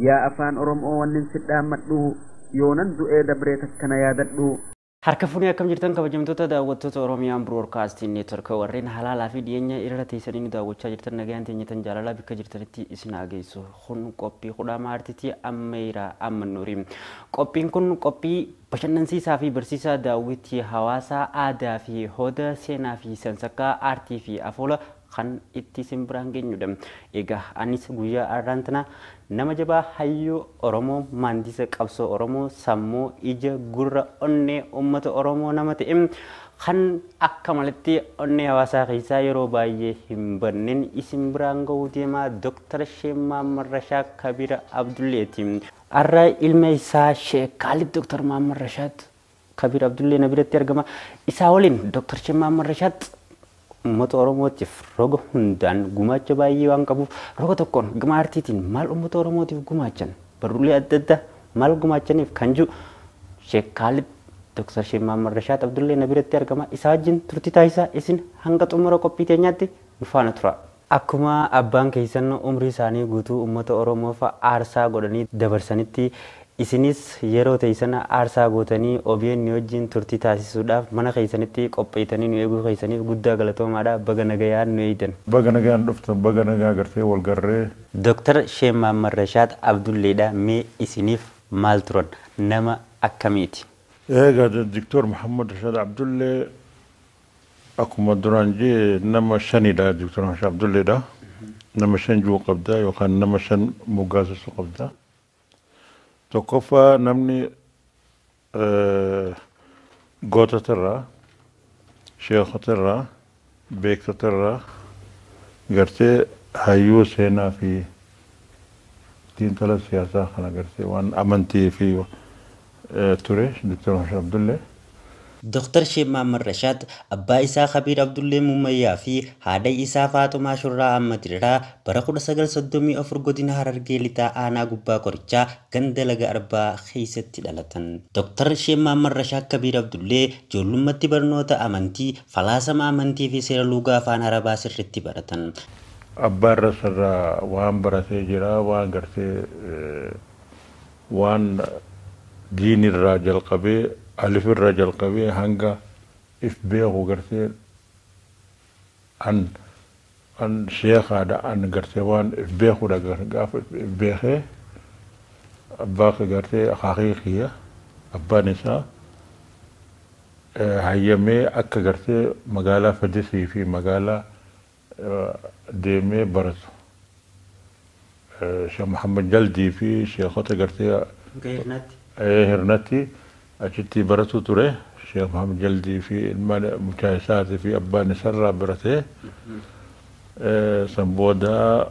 yaa afaan oromoo wannin sidhaammadhu yoonan du'ee dabree takkana yaadadhu. Harka fuunee akkam jirtan kabajamtoota daawwattoota Oromiyaan Broadcasting Network warreen halaalaa fi dhiyeenya irra teessanii daawwachaa jirtan nagayaan teenyatan jaalalaa bakka jirtanitti isin hageessu kun qophii hudhaa maartitii ammeera ammannuuri. Qophiin kun qophii bashannansiisaa fi barsiisaa daawwitii hawaasaa aadaa fi hooda seenaa fi sansakkaa aartii fi afoola kan itti simbiraan geenyudha. Egaa anis guyyaa arraantana nama jabaa hayyuu Oromoo maandisa qabsoo Oromoo sammuu ija gurra onnee uummata Oromoo nama ta'e kan akka malatti onnee hawaasaa keessaa yeroo baay'ee hin bannin isin biraan ga'uu deemaa Dr. Sheemmaa Marrashaa Kabira Abdulleeti. Arra ilma isaa Sheek Khalid Dr. Maamar Rashaad Kabir Abdullee na biratti argama. Isaa waliin Dr. Sheemmaa Marrashaad ummata Oromootiif roga hundaan gumaacha baay'ee waan qabuuf roga tokkoon gama aartiitiin maal ummata Oromootiif gumaachan barruulee adda addaa maal gumaachaniif kan jiru Sheek Khalid Dr. Sheemmaa Marrashaad Abdullee na biratti argama. Isaa wajjin turtii taasisaa isin hanga xumura qophii teenyaatti nu faana tura. Akkuma abbaan keessan umrii isaanii guutuu ummata Oromoof aarsaa godhanii dabarsanitti isinis yeroo teessan aarsaa gootanii OBN wajjin turtii taasisuudhaaf mana keessanitti qopheessanii nu eeguu keessaniif guddaa galatoomaadha. Baga nagayaan nu eeydan. Baga nagayaan dhuftan, baga nagaa gartee wal garree. Dr. Sheemmaa Marrashaad Abdulleedha. Mee isiniif maal turan? Nama akkamiiti? Egaa Dr. Muhammad Rashaad Abdullee akkuma duraan jee nama shanidha. Dr. Rashaad Abdulleedha. Nama shan juu qabda yookaan nama shan moggaasisuu qabda. Tokkoffaa namni goototarraa, sheekotarraa, beektotarraa gartee hayyuu seenaa fi xiinxala siyaasaa kana gartee waan amantii fi ture Dr. Rashaad Abdullee. Dr. Sheemmaa Marrashaad abbaa isaa Kabir Abdullee Mumayyaa fi haadha isaa Faatumaa Shurraa Ahmadiirraa bara 1934 godina Harargee lixaa aanaa gubbaa qorichaa ganda laga Arbaa keessatti dhalatan. Dr. Sheemmaa Marrashaad Kabir Abdullee ijoollummaatti barnoota amantii, falaasama amantii fi seera lugaa afaan Arabaa sirriitti baratan. Abbaa irraa waan baratee jira, waan gartee waan diinirraa jalqabee ألف الرجل قوي هنگا إفبيه وقرتي أن شيخ هذا أن قرتيوان إفبيه ولا قاف إفبيه أباك قرتي حقيقية أبا نساء هيامي أكا قرتي مقالة فدسي في مقالة ديمي برسو شيخ محمد جلدي في شيخوتا قرتي هرناتي أجتي برتو تري شيخ محمد جلدي في المجاهسات في أبان سرى برته سنبودا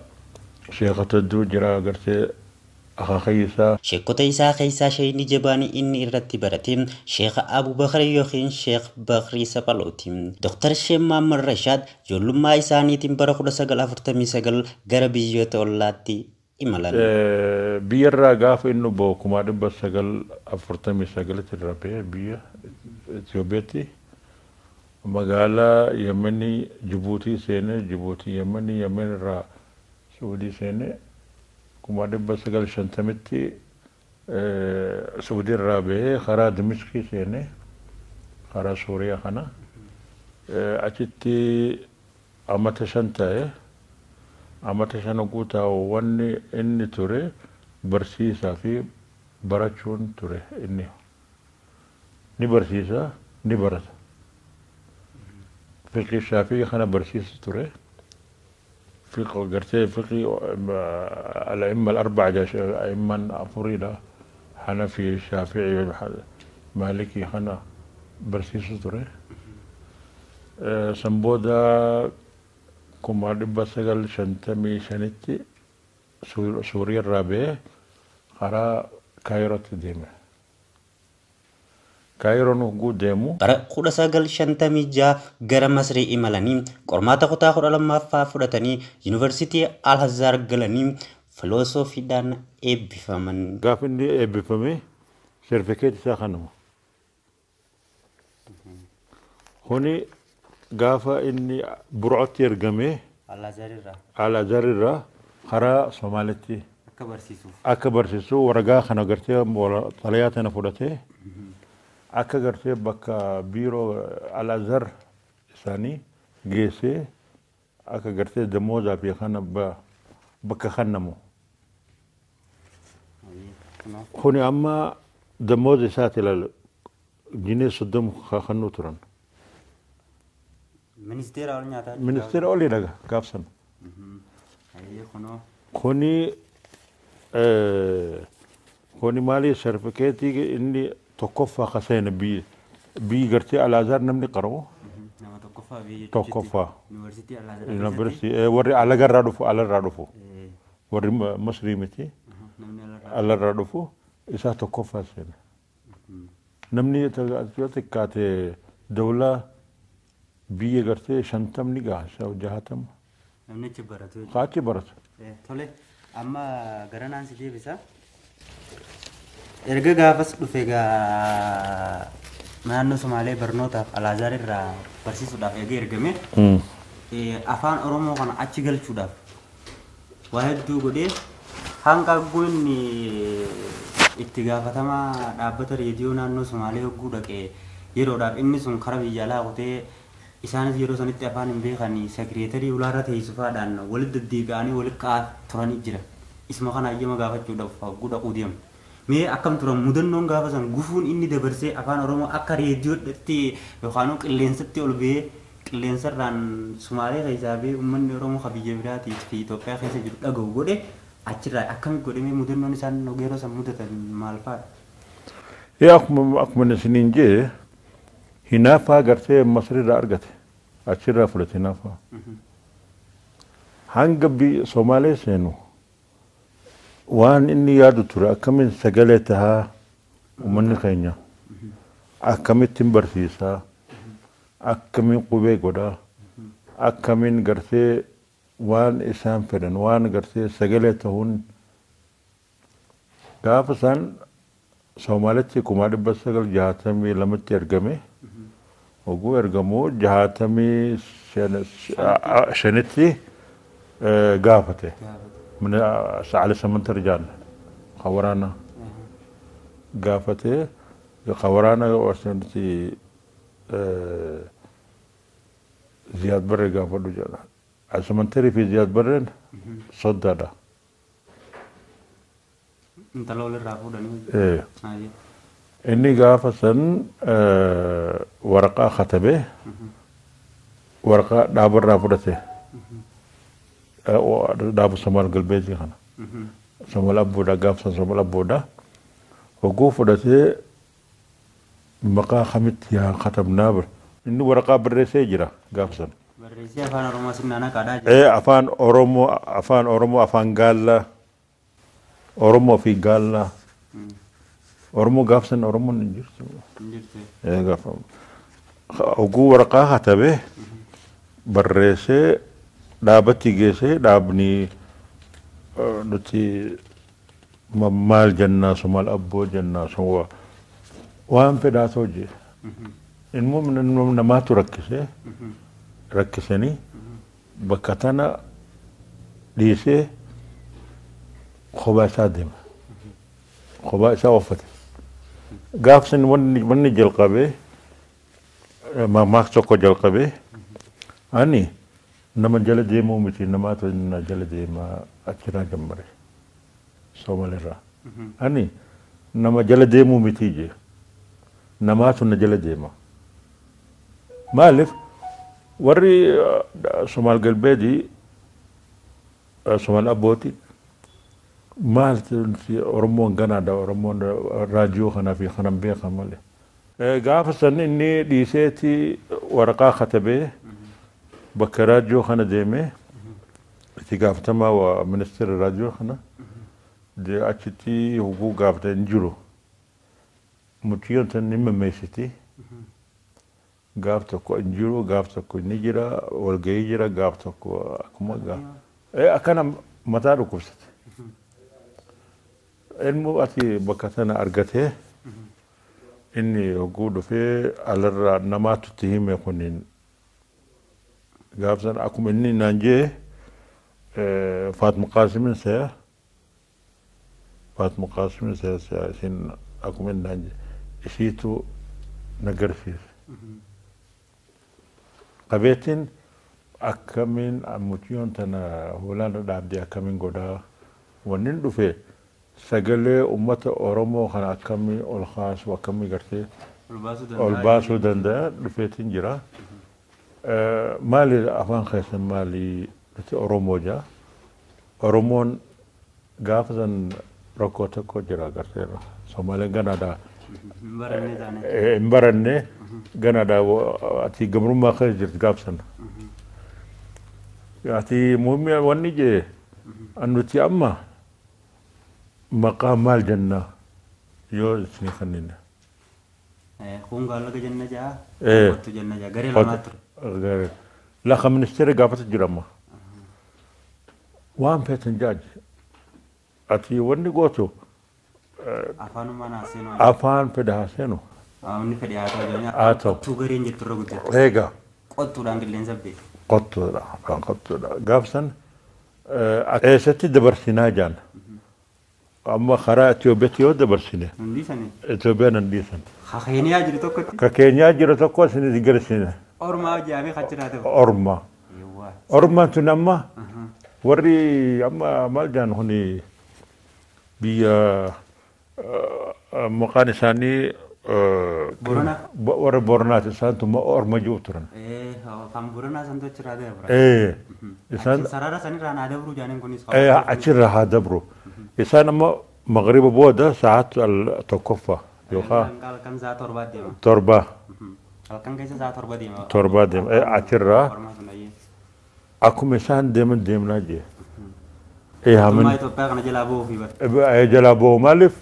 شيخ تدو جرا قرتي أخا خيسا شيخ تيسا خيسا شيني جباني إني إرتي برتي شيخ أبو بكر يوخين شيخ بكري سبالوتي دكتور شيمmaa Marrashaad جولما إسانيتين برخود سجل أفرتمي سجل غربي يتولاتي إمالان بيرا غاف إنه بوكما دب سجل أفرتمي سجل تربيه بيا إثيوبيتي مقالة يمني جيبوتي سنة جيبوتي يمني يمن را سعودي سنة كما دب سجل شنتمتي سعودي رابعه خرا دمشقي سنة خرا سوريا خنا أجتي أمت شنتاه أمت شنقوتا واني إني توري برسيسا في براتشون توري إني ني برسيسا ني برات فقه الشافعي خنا برسيس توري فقه قرتي فقه الأئمة الأربعة أئمة أفريدا حنفي الشافعي مالكي خنا برسيس توري سمبودا كما دب سجل شنتمي شنتي سوريا الرابع خرا كايرو تديمه كايرو نوجو ديمو برا خدا سجل شنتمي جا غرا مصري إمالاني كرماتا خدا خدا لما فافرتني يونيفرسيتي الهزار غلاني فلسفي دان إبفمن غافندي إبفمي سيرفيكيت ساخنو هوني غافا إني برعت يرجمه على زريرة خرا سومالتي akka barsiisuu waraqaa kana gartee xalayaa tana fudhatee akka gartee bakka biiroo Al-Azhar isaanii geessee akka gartee damoozaa fi kana bakka kennamu. Kuni amma damooza isaati ilaala jinee 30 kennuu turan. Ministeera olii dhaga gaafsan. Kuni maali sarfikeetii inni tokkoffaa kaseena biyyi gartee Al-Azhar namni qara'u. Tokkoffaa. Yuunivarsiitii warri alagarraa dhufu alarraa dhufu. Warri Masrii miti alarraa dhufu isaa tokkoffaa seena. Namni xiqqaate dawlaa biyya gartee 50 gaasa 60. Namni achi baratu. Achi baratu. Tole amma gara naan si deebisa. Erga gaafas dhufe naannoo Somaalee barnootaaf Al-Azhar irraa barsiisuudhaaf ergame afaan Oromoo kana achi galchuudhaaf waa hedduu godhee hanga inni itti gaafatamaa dhaabbata reediyoo naannoo Somaalee hogguu dhaqee yeroodhaaf inni sun karaa biyya alaa qotee isaanis yeroo sanitti afaan hin beekanii sekireetarii ulaarra teessufaadhaan walitti deddeebi'anii walitti ka'aa turanii jira. Isma kana ayyama gaafachuudhaaf hogguu dhaquu deemu. Mee akkam turan mudannoon gaafa san gufuun inni dabarsee afaan Oromoo akka reediyoodhaatti yookaan qilleensatti ol ba'ee qilleensarraan Somaalee keessaa ba'ee uummanni Oromoo kan biyya biraatii fi Itoophiyaa keessa jiru dhaga'u godhe achirraa akkamitti godhamee mudannoon isaan yeroo san mudatan maal fa'aadha? Akkuma isiniin jee hinaafaa gartee Masriirraa argate achirraa fudhate hinaafaa. Hanga Somaalee seenu waan inni yaadu ture akkamiin sagalee tahaa uummanni keenya akkamittiin barsiisaa akkamiin qubee godhaa akkamiin gartee waan isaan fedhan waan gartee sagalee ta'uun gaafa isaan Somaalitti 1962tti ergame hogguu ergamuu 65tti gaafate. من على سمنت رجال خورانا قافته خورانا وارسنتي زياد بري قافه رجال على سمنتري في زياد بري صددا انت لو الرافو دني ايه اني قافه سن ورقه ختبه ورقه دابر رافودته دابو سمال قلبيتي خنا سمال أبودا قافصا سمال أبودا وقوف ودته مقا خمت يا ختم نابر إنه ورقة بريسي جرا قافصا بريسي أفان أورومو سنانا كادا إيه أفان أورومو أفان قالا أورومو في قالا أورومو قافصا أورومو نجرت إيه قافصا وقو ورقة ختبه بريسي dhaabatti geesse dhaabni nuti maal jennaa somal abboo jennaa sun waan fedhaa ta'u jee immoo namaatu rakkisanii bakka tana dhiisee kophaa isaa deema kophaa isaa uffate gaafsan wanni jalqabee maaks tokko jalqabee ani nama jala deemuu miti namaatu na jala deemaa achirraa gammare Soomaalirraa. Ani nama jala deemuu miti jee namaatu na jala deema. Maaliif warri Somaal galbeedii Somaal abbooti maal Oromoon ganaadha Oromoon raadiyoo kanaa fi kanan beekan malee. Gaafa san inni dhiiseeti waraqaa katabee bakka raadiyoo kana deemee itti gaafatamaa waa ministeera raadiyoo kana achitti hoguu gaafata hin jiru mucayyoon tan ni mammeessiti gaaf tokko hin jiru gaaf tokko ni jira walgahii jira gaaf tokko akkuma akkana mataa dhukkubsate ilmu ati bakka tana argatee inni hoguu dhufee alarraa namaatu itti hime kuniin gaafsan akkuma inni naan jee Faatma Qaasimin saya فاطمة قاسم سين أكمل نانج إشيتو نجرفيس قبيتين أكمل أموتيون تنا هولانا دابدي أكمل غدا ونندو في سجل أمة أورومو خنا أكمل الخاص وأكمل قرتي الباسو دندا دفيتين جرا مالي أفان خيسن مالي أورومو جا أورومون غافزن ركوتا كوجرا قرتي سومالي غنادا مبرني غنادا أتي جمرو ما خيجرت غافسن أتي مهم وني جي أنو تي أما مقام الجنة يو سني خنينه خون قال لك جنة جاء إيه وقت جنة جاء غير الماتر غير لا خمنستري قافت الجرمة وام فيتن جاج أتي وني قوتو أفانو ما ناسينو أفان فدها سينو أمني فدي آتو جونيا آتو تو غيرين جترو قد هيغا قطو دانجل لين سبي قطو دا فان قطو دا قافسن أتي دبرسينا جان أما خرا أتيوبيتيو دبرسينا ندي سني إثيوبيا ننديسن خخيني أجري توكتي ككينيا جرو تكو سني ديغرسينا أورما جابي خاتراتو أورما يوا أورما تنما وري أما مالجان هني بيا مقاني ثاني بورنا ورا بورنات سانتو ما أورما جوترن إيه كم بورنا سنتو تشرادة برا إيه إنسان سرارة سني رانا ada برو جانين كوني إيه أشير هذا برو إنسان ما مغرب بودا ساعات التوقفة يوخا كان زات تربة دي ما تربة كان كيس زات تربة دي ما تربة ديم إيه أشير أكو مثلا ديم ناجي إيه ما همن يتوقع كنا جلابو في بر إيه جلابو مالف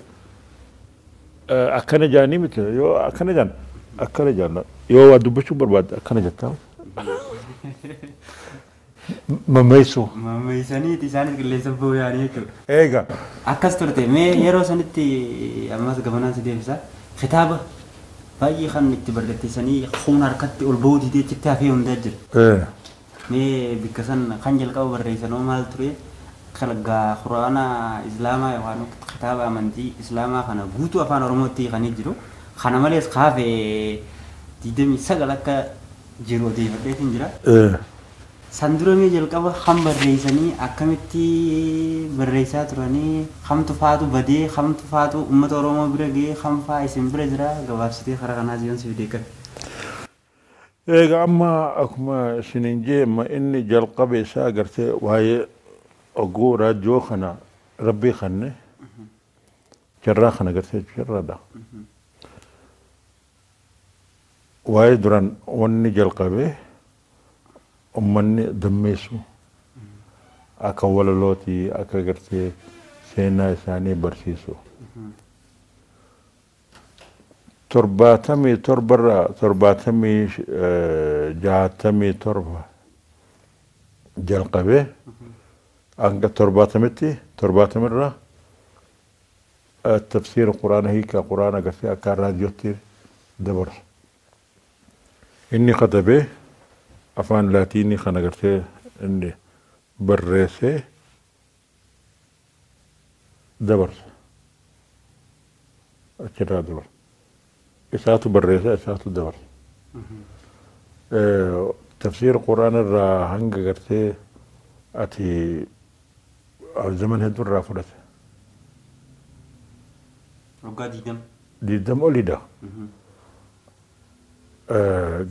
أكنة جاني مثل يو أكنة جان يو أدوبشو برباد أكنة جتاو مميسو ما يساني تيساني كله سبوا يعني كده إيجا أكاس ترتي مي يرو سنتي أماس قبنا سدي بسا خطابة باي خان نتبرد سني خون حركت البود دي تكتافي وندجر إيه مي بكسن خنجل كاو بريسن ومال تري خلقا قرانا إسلاما يوانو خطابة منتي إسلاما خنا غوتو أفان رموتي خني جرو خنا ماليس خافي تيدمي سغلك جرو دي فديتين جرا إيه سندرومي جلقبا خم بريسني أكمتي بريسا تراني خم تفاتو بدي خم تفاتو أمة أورومو برجي خم فايسين برجرا جوابستي خرجنا زيون سيديك إيجا أما أكما سنينجي ما إني جلقبي ساقرتي وهي أقورا جو خنا ربي خني شرا خنا قرتي شرا دا وهي دران وني جلقبي أمني دميسو أكا ولولوتي أكا قرتي سينا إساني برسيسو ترباتمي جاتمي تربة جلقبه أنك ترباتمرة التفسير القرآن هيك قرآن قرتي أكا راديوتي دبر إني خطبه أفان لاتيني خنا قرتي إني بريسي دبر أكرا دبر إساتو بريسة إساتو دبر تفسير القرآن الرا هنگ قرتي أتي الزمن هدور رافرت رقا ديدم أوليدا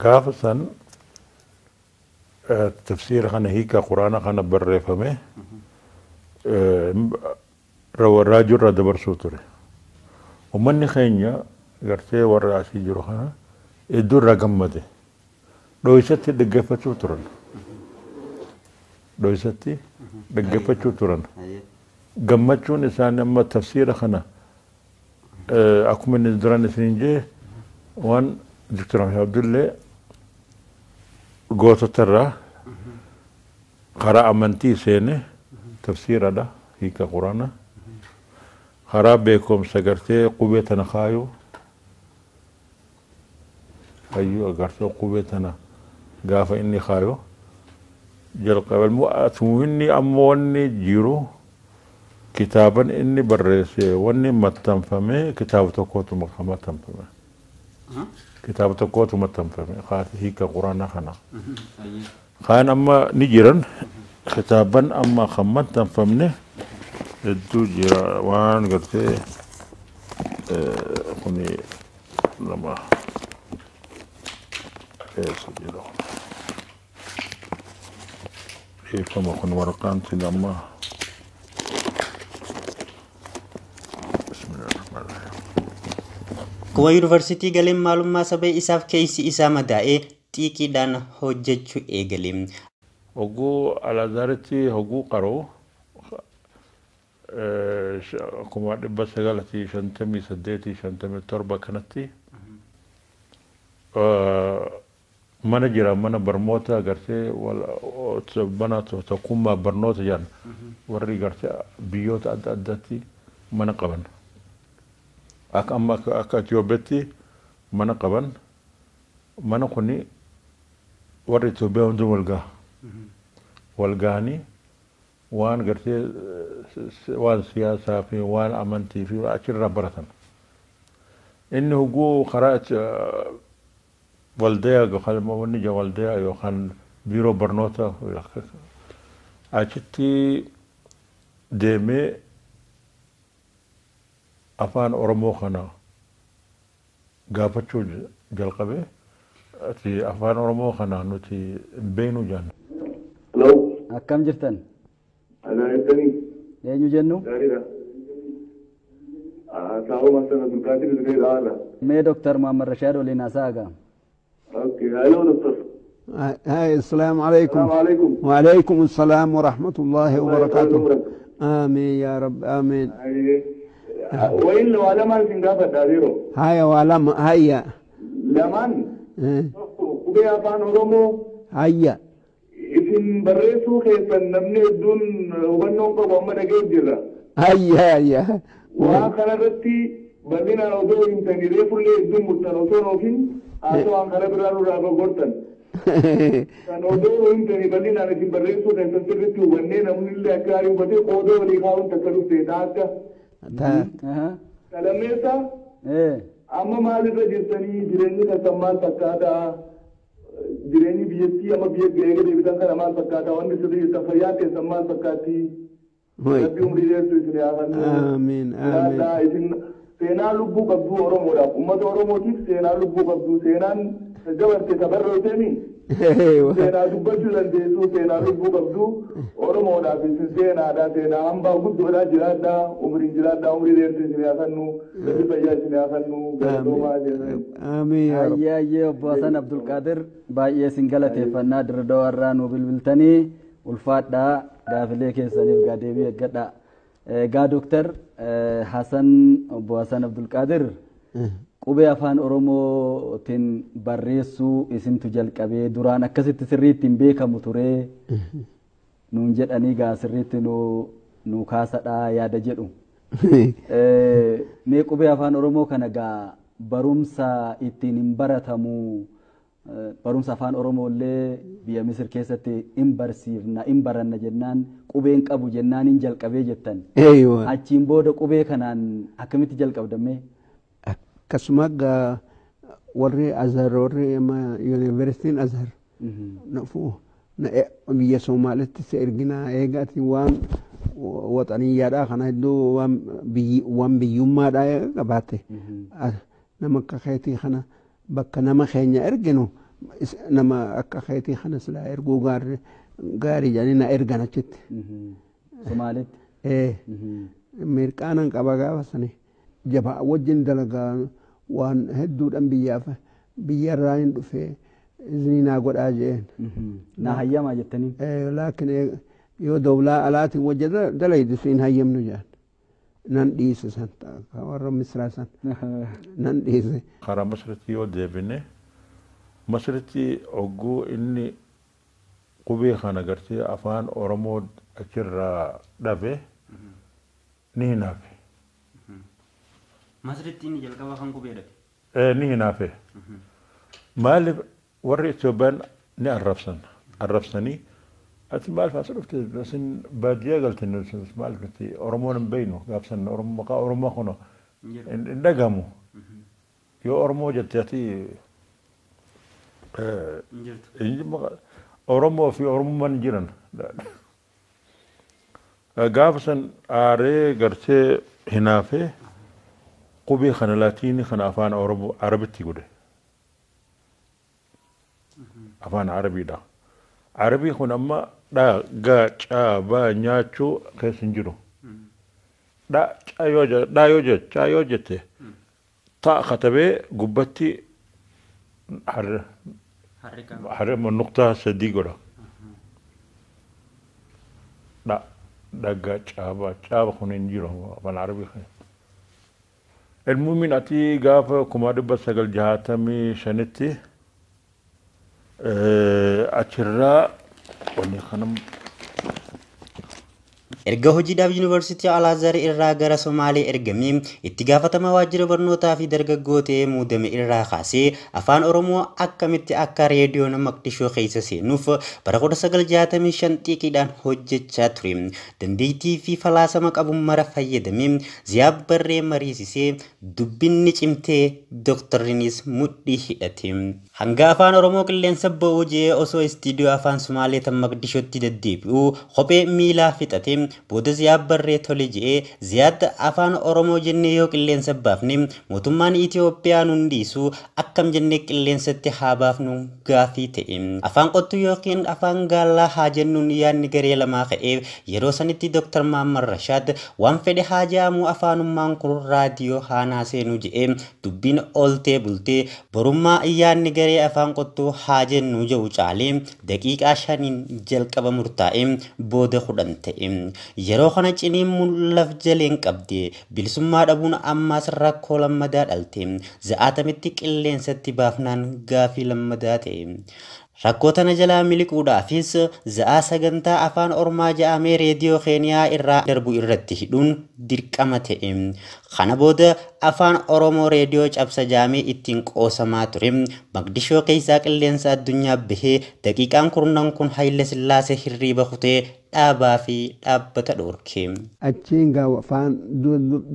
قافصا تفسير خنا هيك قرآن خنا بريفمه رو راجل را دبر سوتره ومن خينيا قرتي ورا أسي جروحنا يدور رقمته دويستي دقفة سوترن دويستي دقفة سوترن قمتشون إنسان أما تفسير خنا أكو من الدران سنجي وان دكتور عبد الله قوت ترى قرأ أمنتي سينه تفسير هذا هيك قرآن خراب بكم سجرتي قوتنا خايو أيوة قرتو قوتنا قاف إني خايو 'ยลกะเวลมุอะทุมินนีอัมวอนนีจิโร kitaaban inni barreesse wanni maxxanfame kitaaba tokkootu maxxanfame. Kitaaba tokkootu maxxanfame kaati hiika quraanaa kana. Kaan amma ni jiran kitaaban amma kan maxxanfamne hedduu jira waan gartee kuni nama eessa jira. Hiikama kun waraqaan sinamma. Kuwa yuunivarsiitii galeen maalummaa saba isaaf keessi isaa madaa'ee xiiqiidhaan hojjechuu eegale. Hogguu Alaazaritti hogguu qaroo akkuma 1958 kanatti mana jira mana barnoota gartee mana tokkummaa barnoota jedhan warri gartee biyyoota adda addaatti mana qaban. Akka amma akka Itoophiyaatti mana qaban mana kuni warri Itoophiyaa hundi walgahanii waan gartee waan siyaasaa fi waan amantii fi achirraa baratan. Inni hogguu karaa waldayaa yookaan wanni ija waldayaa yookaan biiroo barnoota achitti deemee afaan Oromoo kana gaafachuu jalqabe ati afaan Oromoo kana nuti beenu jaan. Akkam jirtan? Alaayitanii. Eenyu jennu? Gaariidha. Saawwa Masana Abdulqaadir Zubairaa. Mee Dr. Muhammad Rashaad waliin haasa'aa. Okay, hello Dr. هاي السلام عليكم. السلام عليكم. وعليكم السلام ورحمة الله وبركاته. آمين يا رب آمين. وين لو على ما سنجابة داريرو. هاي وعلم هيا. لمن؟ كبير أفان هرمو. هيا. إذن بريسو خيسا نمني دون وبنون قبوا من أجيب جرا. هيا هيا. وآخر رتي بدينا نودو يمتني ريفو اللي دون متنوسون وكين. أتو آخر برانو رابو غورتن. نودو يمتني بدينا نجيب بريسو خيسا سرتي وبنين نمني اللي أكاري وبدي قودو وليخاون تكالو سيداتا. Kalameessa amma maalirra jirtanii jireenyi kan maal fakkaata jireenyi biyyattii amma biyya ga'ee deebitan kana maal fakkaata wanti sirrii jirtan fayyaa keessan maal fakkaatti rabbi umrii dheertu isin yaafannu amiin amiin isin seenaa lubbuu qabduu Oromoodhaaf uummata Oromootiif seenaa lubbuu qabduu seenaan dabarte tabarrootemi seenaa dubbachuu dandeessu seenaa lubbuu qabduu Oromoodhaaf isin seenaadha seenaa hambaa guddoodhaa jiraadhaa umrii jiraadhaa umrii dheertu isin yaafannu rabbi fayyaa isin yaafannu galatoomaa jedhan. amiin Ayyee obbo Hasan Abdulqaadir baay'ee isin galateeffannaa Dirredawaa irraa nu bilbiltanii ulfaadhaa gaafilee keessaniif deebii eeggadhaa. Gaa Dr. Hasan obbo Hasan Abdulqaadir qubee afaan Oromootiin barreessuu isintu jalqabee duraan akkasitti sirriitti hin beekamu ture nuun jedhanii gaa sirriitti nu kaasadhaa yaada jedhu. Mee qubee afaan Oromoo kana gaa barumsa ittiin hin baratamu barumsa afaan Oromoo illee biyya Misir keessatti hin barsiifna hin baranna jennaan qubeen qabu jennaan hin jalqabee jettan. Achiin booda qubee kanaan akkamitti jalqabdame? Akkasuma warri Azhar warri yuunivarsiitiin Azhar biyya Somaalitti si erginaa eegaati waan waxaniyyaadhaa kana hedduu waan biyyummaadhaa qabaatte nama akka keetii kana bakka nama keenya erginu nama akka keetii kana silaa erguu gaarii jedhanii na ergan achitti. Somaalitti? Mirqaanan qaba gaafa sani jabaa wajjin dalagaa waan hedduudhaan biyyarraa hin dhufee izni naa godhaa jeen. Na hayyamaa jettanii? Laakin yoo dawlaa alaatiin wajja dalaydu siin hayyamnu jaan. Nan dhiise san warra Misraa san nan dhiise. Karaa Masritti yoo deebine Masritti hogguu inni qubee kana gartee afaan Oromoo achirraa dhabe ni hinaafe. Masritti inni jalqaba afaan qubee dhabe? Ni hinaafe. Maaliif warri Itoophiyaan ni arrabsanii أتمال فاسرفت لسن بادية قلت إنه اسمال قلت أرمون بينه قابسن أرم مقا أرم خنو إن دقمو يو أرمو جتاتي أرمو في أرم من جيران قابسن آري قرت هنا في قبي خنلاتيني خنافان أرمو عربي تقوله أفان عربي ده عربي هون أما دا جا با نياتشو كسنجرو دا يوجد تي تا خطبه قبتي حر من نقطة صديقة دا جا با هون نجرو أفان عربي خن المؤمن أتي قاف كمادو بسقل جهاتمي شنتي أشرا وني خنم erga hojiidhaaf yuunivarsiitii Al-Azhar irraa gara Somaalee ergamee itti gaafatama waajjira barnootaa fi dargaggootee muudame irraa kaasee afaan Oromoo akkamitti akka reediyoon Maqdishoo keessa seenuuf bara 1965 xiiqiidhaan hojjechaa ture. Dandeettii fi falaasama qabu mara fayyadamee Ziyaad Barree mariisisee dubbinni cimtee dooktarriinis mudhii hidhate. Hanga afaan Oromoo qilleensa ba'uu jee osoo istiidiyoo afaan Somaalee tan Maqdishootti deddeebi'u kophee miilaa fixate. Booda Ziyaad Barree tole jee Ziyaad afaan Oromoo jennee yoo qilleensa baafne mootummaan Itoophiyaa nun dhiisu akkam jennee qilleensatti haa baafnu gaafii ta'e. Afaan qottuu yookiin afaan gaallaa haa jennuun yaadni garee lamaa ka'ee yeroo sanitti Dr. Mahammad Rashaad waan fedhe haa jaamu afaanummaan kun raadiyoo haa seenuu jee dubbiin ooltee bultee borummaa yaadni garee afaan qottuu haa jennu jedhu caalee daqiiqaa 5 jalqaba murtaa'e booda 10 ta'e. Yeroo kana ciniin mul'af jaleen qabde bilisummaa dhabuun ammaas rakkoo lammadaa dhalte za'aatamitti qilleensatti baafnaan gaafii lammadaa ta'e. Rakkoo tana jalaa miliquudhaafis za'aa sagantaa afaan Oromaa ja'amee reediyoo Keeniyaa irraa darbu irratti hidhuun dirqama ta'e. Kana booda afaan Oromoo reediyoo cabsa jaamee ittiin qoosamaa ture. Maqdishoo keessaa qilleensa addunyaa bahee daqiiqaan kurnan kun Haayile Sillaasee hirriiba kutee dhaabaa fi dhaabbata dhoorke. Achiin gaa afaan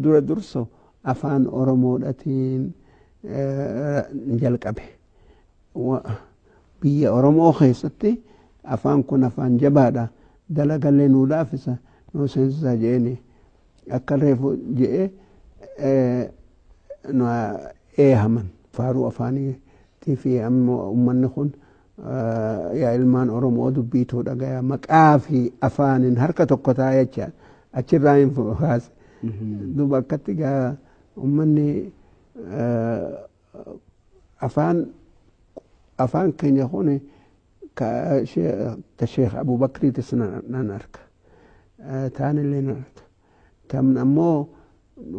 dura durso afaan Oromoodhatiin jalqabe. Biyya Oromoo keessatti afaan kun afaan jabaadha. Dalagallee nuu laafisa nuu seensisaa jeeni akka reefu je'ee eehaman faaruu afaaniitii fi ammoo uummanni kun yaa ilmaan Oromoo dubbiituu dhagaya maqaa fi afaanin harka tokko ta'a jechaa achirraa hin kaase. Duuba akkatti gaa uummanni afaan keenya kun ta Sheekh Abubakriitis nan arka taanillee nan arka tamn ammoo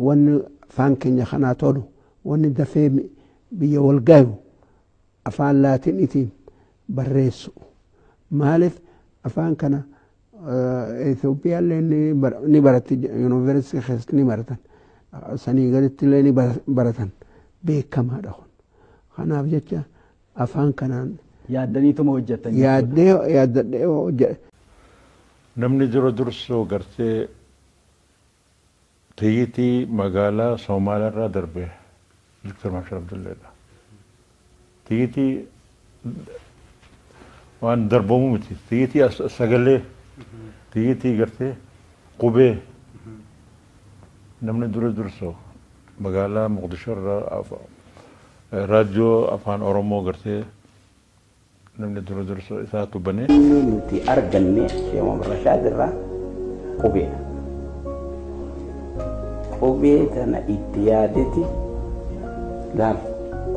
wanni afaan keenya kanaa tolu wanni dafee biyya wal gayu afaan laatiniitiin barreessu maaliif afaan kana Itoophiyaallee ni baratti yuunivarsiitii keessatti ni baratan sanii gaditti ni baratan beekamaadha kun kanaaf jecha afaan kanaan yaaddaniituma hojjetan yaaddadhee hojjedhe. Namni dura dursoo gartee tiyyitii magaalaa Somaaliirraa darbe Dr. Mahammad Abdulleedha. Tiyyitii waan darbamu miti. Tiyyitii sagalee tiyyitii gartee qubee namni dura dursoo magaalaa Muqdishoorraa raadiyoo afaan Oromoo gartee namni dura dursoo isaatu banee. Nuti arganne Sheekh Mahammad Rashaad irraa qubeedha. Qubee tana itti yaadeeti gaaf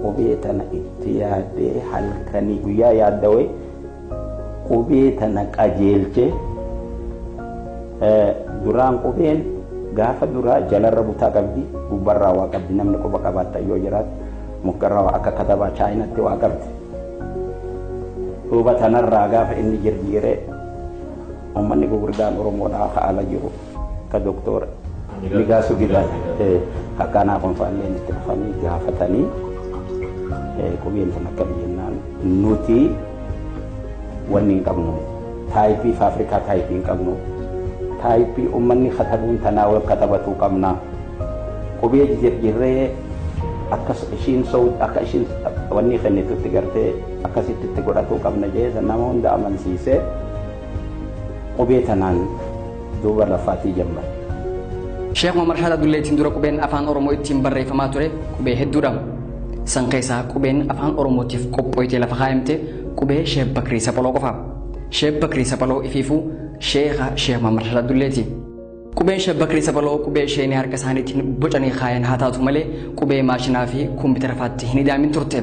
qubee tana itti yaadee halkanii guyyaa yaaddawee qubee tana qajeelchee duraan qubeen gaafa duraa jalarra butaa qabdi gubbarraa waa qabdi namni quba qabaatta yoo jiraatu mukarraa akka katabaa chaayinatti waa qabdi. Duuba tanarraa gaafa inni jirjiiree uummanni gurguddaan Oromoodhaa haala jiru ka doktora Ligaasu Gidaa akkanaa konfaallee itti dhufanii gaafatanii qubeen kun akkana jennaan nuti wanni hin qabnu taayipii fi Afrikaa taayipii hin qabnu. Taayipii uummanni katabuun tanaawal katabatuu qabna. Qubee jirree akka ishiin wanni kennitutti gartee akkasitti itti godhatuu qabna jeessa nama hunda amansiisee qubee tanaan duuba lafaatii jamman. Sheekh Muhammad Rashad Abdulleetiin dura qubeen afaan Oromoo ittiin barreeffamaa ture qubee hedduudha. San keessaa qubeen afaan Oromootiif qophooytee lafa kaayamte qubee Sheekh Bakrii Saphaloo qofa. Sheekh Bakrii Saphaloo ifiifuu Sheekha Sheekh Muhammad Rashad Abdulleeti. Qubeen Sheekh Bakrii Saphaloo qubee isheenii harka isaaniitiin bocanii kaayan haa taatu malee qubee maashinaa fi kompiitara faatti hin idaamin turte.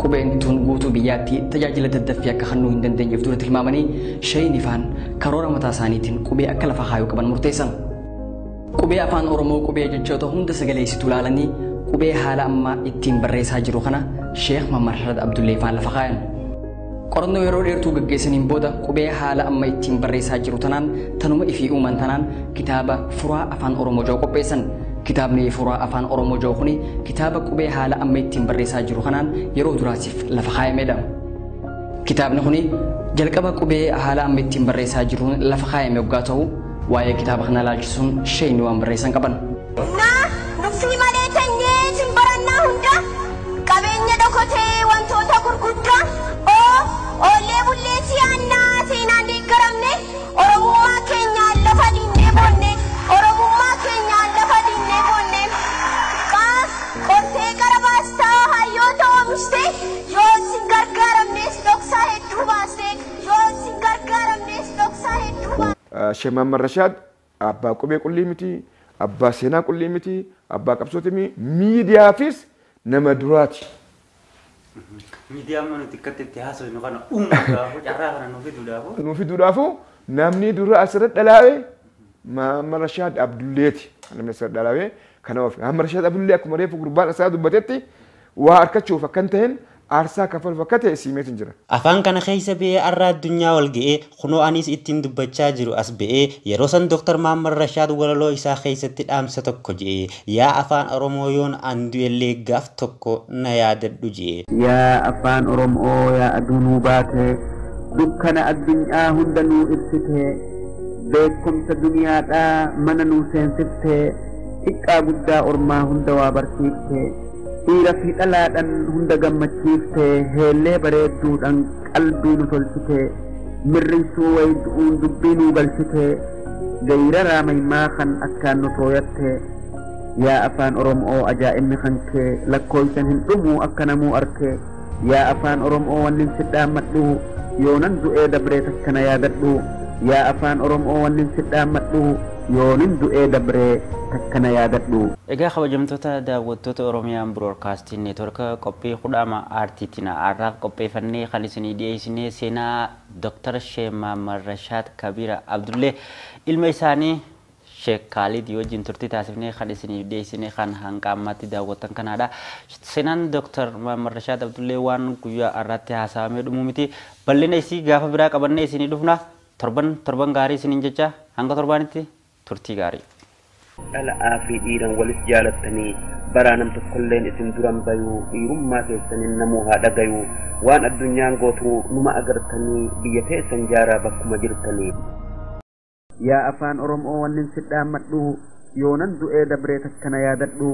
Qubeen tun guutuu biyyaatti tajaajila daddaffii akka kennuu hin dandeenyeef dura tilmaamanii shayni faan karoora mataa isaaniitiin qubee akka lafa kaayuu qaban murteessan. Qubee afaan Oromoo qubee jechoota hunda sagaleessitu ilaalanii qubee haala ammaa ittiin barreessaa jiru kana Sheekh Muhammad Rashad Abdullee faan lafa kaayan. Qorannoo yeroo dheertuu gaggeessaniin booda qubee haala amma ittiin barreessaa jiru tanaan tanuma ifii uuman tanaan kitaaba furaa afaan Oromoo joo qopheessan. Kitaabni furaa afaan Oromoo joo kuni kitaaba qubee haala amma ittiin barreessaa jiru kanaan yeroo duraatiif lafa kaayamedha. Kitaabni kuni jalqaba qubee haala amma ittiin barreessaa jiru lafa kaayame yoggaa ta'u waa'ee kitaaba kana laalchisuun shayni waan barreessan qaban. Nufi malee tanyee simbarannaa hunda qabeenya dhokotee wantoota gurguddaa oollee bullee siyaannaa seenaan deeggaramne Oromummaa keenyaan lafa dinnee boonne Oromummaa keenyaan lafa dinnee boonne qortee qara baastaa hayyoota oomishte yoo sin gargaaramnes dhoksaa hedduu baaste yoo sin gargaaramnes dhoksaa hedduu baaste. Sheekh Muhammad Rashad abbaa qubee qullii miti, abbaa seenaa qullii miti, abbaa qabsooti miidiyaafis nama duraati. Miidiyaa mana xiqqaatti itti haasawinu kana uummataafu carraa kana nuuf fiduudhaafu namni dura asirratti dhalaa'e Muhammad Rashad Abdulleeti. Namni asirratti dhalaa'e kanaaf Muhammad Rashad Abdullee akkuma reefu gurbaan isaa dubbatetti waa harkachuuf akkan ta'een aarsaa kafaluuf akka ta'e siimeetiin jira. Afaan kana keessa ba'ee arraa addunyaa wal ga'ee kunoo anis ittiin dubbachaa jiru as ba'ee yeroo san Dr. Muhammad Rashad walaloo isaa keessatti dhaamsa tokko jedhee yaa afaan Oromoo yoon andu'ellee gaaf tokko na yaadadhu jedhee. Yaa afaan Oromoo yaa aduunuu baate dukkana addunyaa hunda nuu ibsite beekumsa duniyaadhaa mana nuu seensifte xiqqaa guddaa ormaa hunda waa barsiifte. Dhiira fi dhalaadhaan hunda gammachiifte heellee bareedduudhaan qalbii nu tolchite mirrinsuu wayituun dubbii nu galchite gayira raamaimaa kan akkaan nu tooyatte yaa afaan Oromoo ajaa'ibni kan kee lakkooysan hin dhumuu akka namuu arke yaa afaan Oromoo wannin sidhaammadhu yoonan du'ee dabree takkana yaadadhu yaa afaan Oromoo wannin sidhaammadhu yoonin du'ee dabree takkana yaadadhu. Egaa kabajamtoota daawwattoota Oromiyaan Broadcasting Network qophii kudhaama aartiitiin har'aaf qopheeffannee kan isinii dhiyeessinee seenaa Dr. Sheekh Muhammad Rashad Kabir Abdullee ilma isaanii Sheekh Khalid wajjin turtii taasifnee kan isinii dhiyeessinee kan hanga ammaatti daawwattan kanaadha. Seenaan Dr. Muhammad Rashad Abdullee waan guyyaa har'aatti haasa'amee dhumuu miti. Bal'ina isii gaafa biraa qabannee isinii dhufna. Torban gaarii isiniin jecha hanga torbaanitti turtii gaarii. Dhala'aa fi dhiiran walitti jaalattanii baraa nam tokkolleen isin duran bayuu dhiirummaa keessaniin namuu haa dhagayuu waan addunyaan gootu numa agartanii biyya teessan jaaraa bakkuma jirtanii. Yaa afaan Oromoo wannin sidhaammadhu yoonan du'ee dabree takkana yaadadhu.